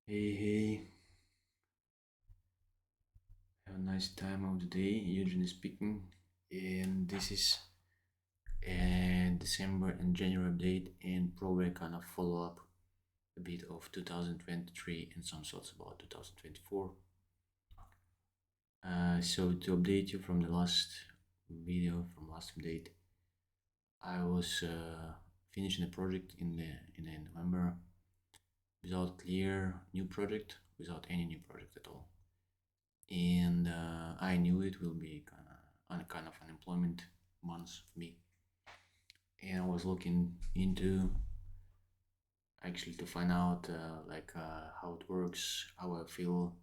Hey, hey, have a nice time of the day. Eugene speaking, and this is a December and January update, and probably kind of follow up a bit of 2023 and some thoughts about 2024. So to update you from the last video, from last update, I was finishing a project in November without clear new project, without any new project at all. And I knew it will be kind of unemployment months for me. And I was looking into actually to find out how it works, how I feel,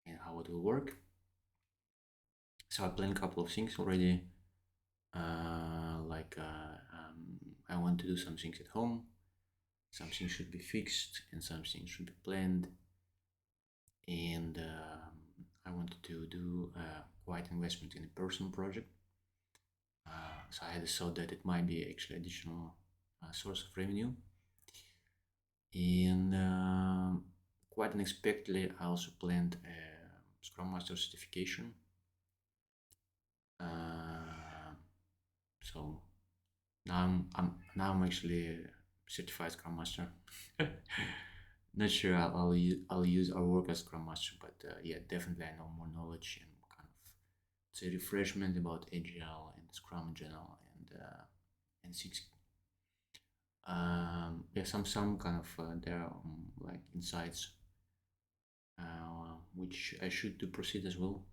and how it will work. So I planned a couple of things already. I want to do some things at home. Some things should be fixed, and some things should be planned. And I wanted to do quite investment in a personal project. So I had a thought that it might be actually additional source of revenue. And quite unexpectedly, I also planned a Scrum Master certification. Uh, so now I'm actually a certified Scrum Master. Not sure I'll use our work as Scrum Master, but yeah, definitely I know more knowledge and kind of it's a refreshment about Agile and Scrum in general and six. Yeah, some kind of there are like insights which I should do proceed as well.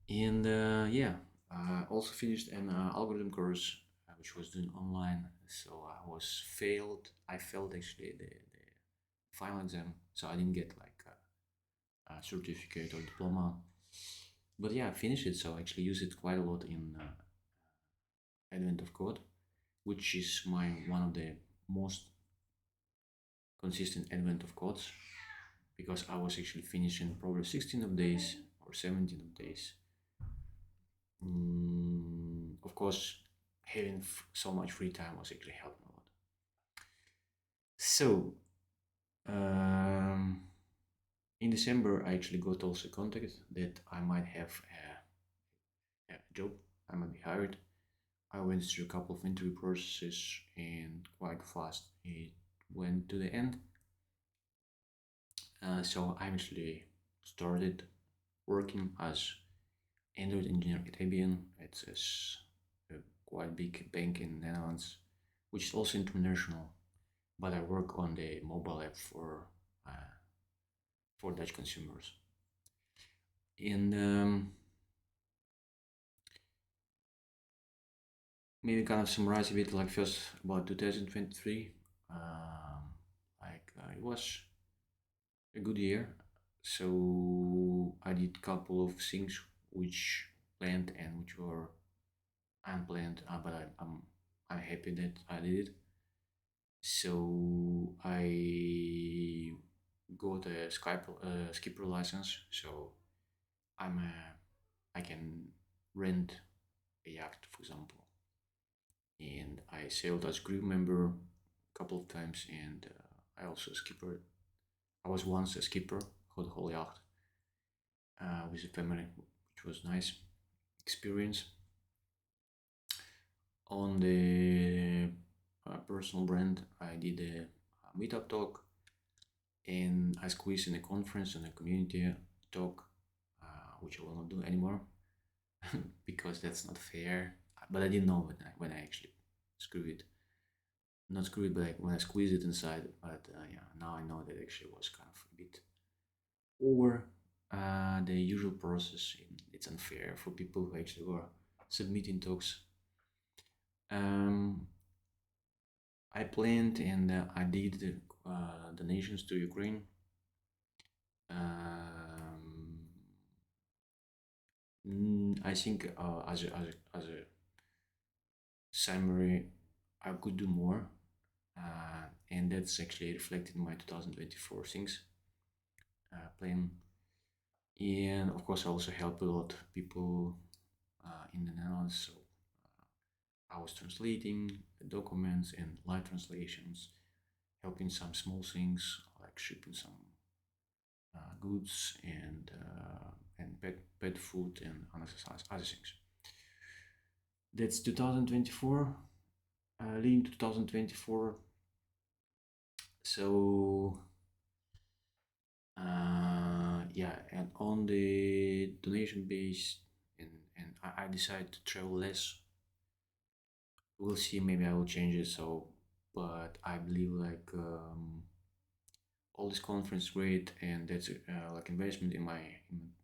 And yeah, I also finished an algorithm course which was done online. So I was failed. I failed actually the final exam, so I didn't get like a certificate or diploma. But yeah, I finished it, so I actually use it quite a lot in Advent of Code, which is my one of the most consistent Advent of Codes because I was actually finishing probably 16 of days or 17 of days. Of course, having so much free time was actually helping a lot. So, um, in December, I actually got also contact that I might have a job, I might be hired. I went through a couple of interview processes and quite fast it went to the end. So I actually started working as Android engineer at ABN. It's a quite big bank in the Netherlands, which is also international. But I work on the mobile app for Dutch consumers. And maybe kind of summarize a bit like first about 2023. It was a good year. So I did a couple of things which planned and which were unplanned, but I'm happy that I did it. So I got a skipper license, so I can rent a yacht, for example, and I sailed as crew member a couple of times, and I also skipper. I was once a skipper for the whole yacht with a family, which was nice experience. On the personal brand, I did a meetup talk and I squeezed in a conference and a community talk, which I will not do anymore because that's not fair. But I didn't know when I actually screwed it. Not screw it, but like when I squeezed it inside. But yeah, now I know that actually was kind of a bit over the usual process. It's unfair for people who actually were submitting talks. Um, I planned and I did the donations to Ukraine. Um, I think as a summary, I could do more, and that's actually reflected in my 2024 things plan. And of course, I also help a lot people in the Netherlands. So I was translating documents and live translations, helping some small things like shipping some goods and pet food and other things. That's 2024. Leading to 2024. So yeah, and on the donation base, and I decide to travel less. We'll see. Maybe I will change it. So, but I believe like all this conference great, and that's like investment in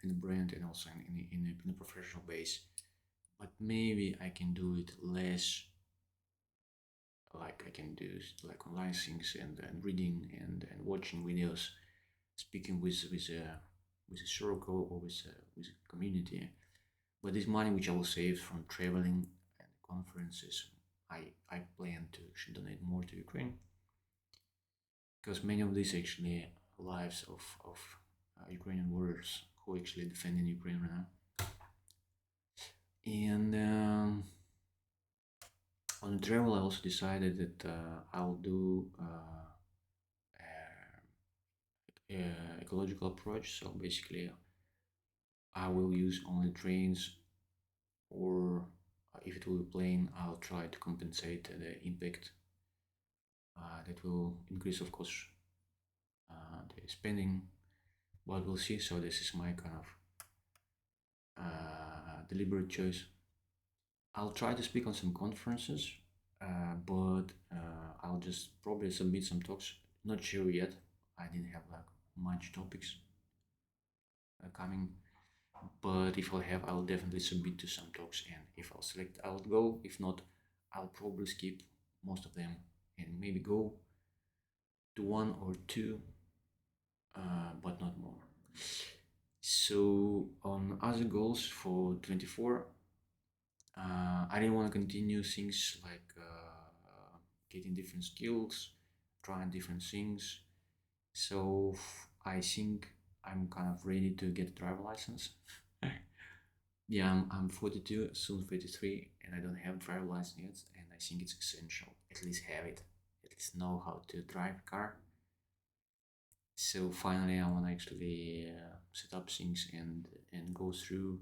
in the brand and also in a professional base. But maybe I can do it less. Like I can do like online things and reading and watching videos, speaking with a circle or with a community. But this money which I will save from traveling and conferences, I plan to should donate more to Ukraine, because many of these actually lives of Ukrainian warriors who actually defending Ukraine right now. And on the travel, I also decided that I'll do ecological approach. So basically, I will use only trains, or if it will be plane, I'll try to compensate the impact that will increase, of course, the spending. But we'll see. So this is my kind of deliberate choice. I'll try to speak on some conferences, but I'll just probably submit some talks. Not sure yet. I didn't have like much topics coming, but if I'll have, I'll definitely submit to some talks, and if I'll select, I'll go. If not, I'll probably skip most of them and maybe go to one or two, but not more. So on other goals for 24, I didn't want to continue things like getting different skills, trying different things. So I think I'm kind of ready to get a driver license. Yeah, I'm 42, soon 33, and I don't have driver license yet, and I think it's essential. At least have it, at least know how to drive a car. So finally, I want to actually set up things and go through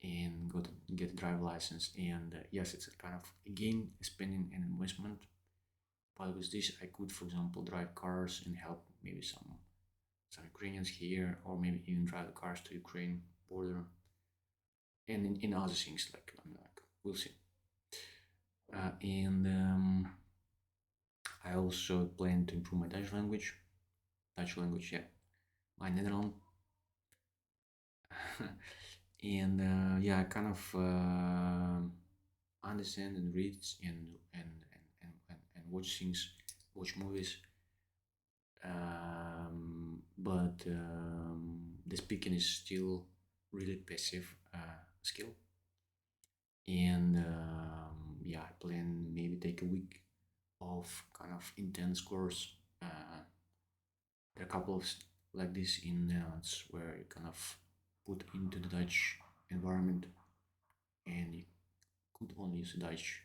and go to get a driver license. And yes, it's a kind of again spending an investment, but with this, I could, for example, drive cars and help maybe some Ukrainians here, or maybe even drive the cars to Ukraine border, and in other things like we'll see. And I also plan to improve my Dutch language. Yeah, my Netherlands. And yeah, I kind of understand and read and watch things, watch movies. But the speaking is still really passive skill. And yeah, I plan maybe take a week of kind of intense course. There are a couple of like this in Netherlands where you kind of put into the Dutch environment, and you could only use Dutch,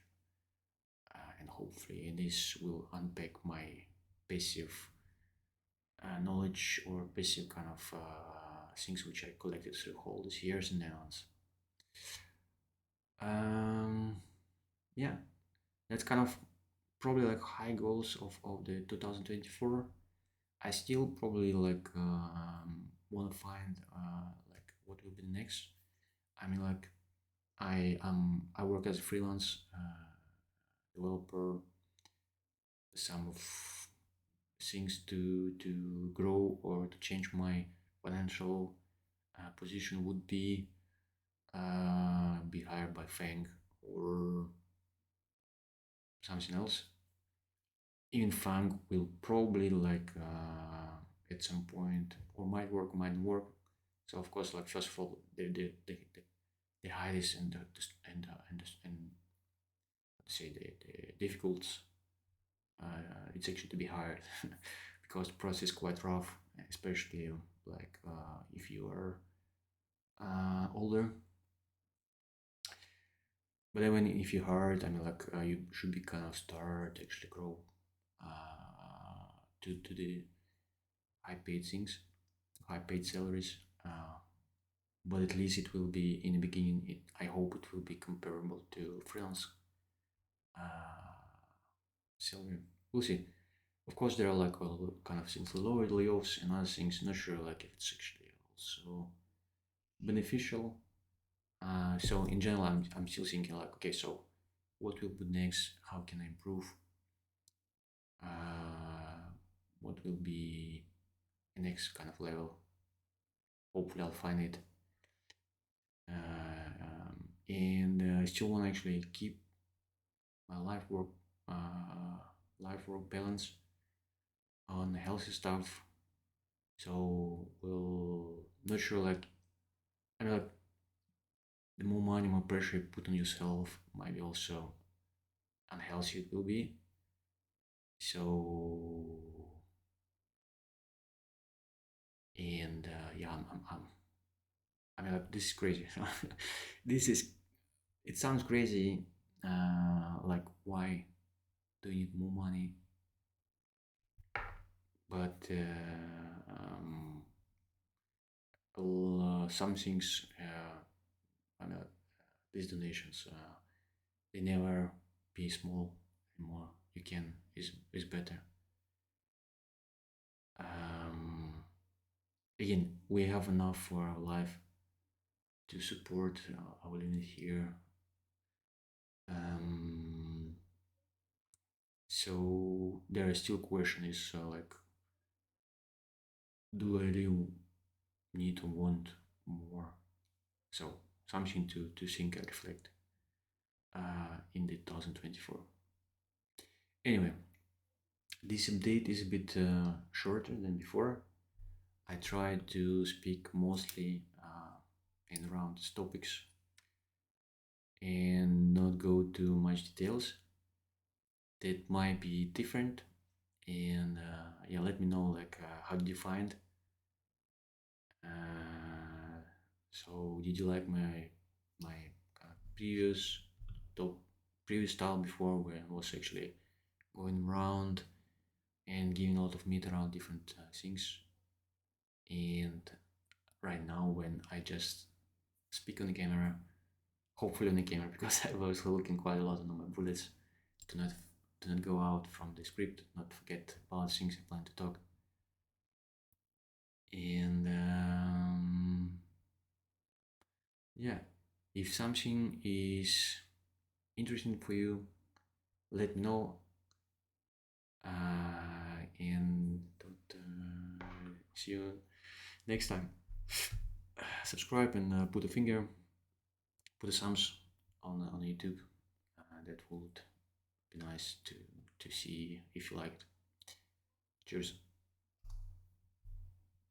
and hopefully this will unpack my passive knowledge or basic kind of things which I collected through all these years in Netherlands. Yeah, that's kind of probably like high goals of the 2024. I still probably like want to find like what will be next. I mean, like I work as a freelance developer. Some of things to grow or to change my financial position would be hired by Fang or something else. Even Fang will probably like at some point, or might work, might not work. So of course, like first of all, the highest and say the difficult. It's actually to be hired because the process is quite rough, especially like if you are older. But then when if you're hard, I mean, like you should be kind of start to actually grow to the high paid things, high paid salaries. But at least it will be in the beginning. I hope it will be comparable to freelance salary. We'll see. Of course, there are like all kind of things, lower layoffs and other things. Not sure like if it's actually also beneficial. So in general, I'm still thinking like, okay, so what will be next? How can I improve? What will be the next kind of level? Hopefully, I'll find it. And I still want to actually keep my life work balance on healthy stuff. So we'll not sure like I mean like the more money, more pressure you put on yourself, might be also unhealthy it will be. So and yeah, I mean like this is crazy. this is it sounds crazy. Like why do you need more money? But some things, I mean, these donations, they never be small anymore. You can is better. Um, Again, we have enough for our life to support our living here. Um, so there is still question is like, do I really need to want more? So something to think and reflect in the 2024. Anyway, this update is a bit shorter than before. I tried to speak mostly in around these topics and not go too much details. That might be different, and yeah, let me know like how did you find. Uh, so did you like my previous top previous style before where I was actually going around and giving a lot of meat around different things, and right now when I just speak on the camera, hopefully on the camera because I was looking quite a lot on my bullets to not go out from the script, not forget about things I plan to talk. And yeah, if something is interesting for you, let me know. And see you next time. Subscribe and put a finger, put a thumbs on YouTube. That would be nice to see if you liked. Cheers.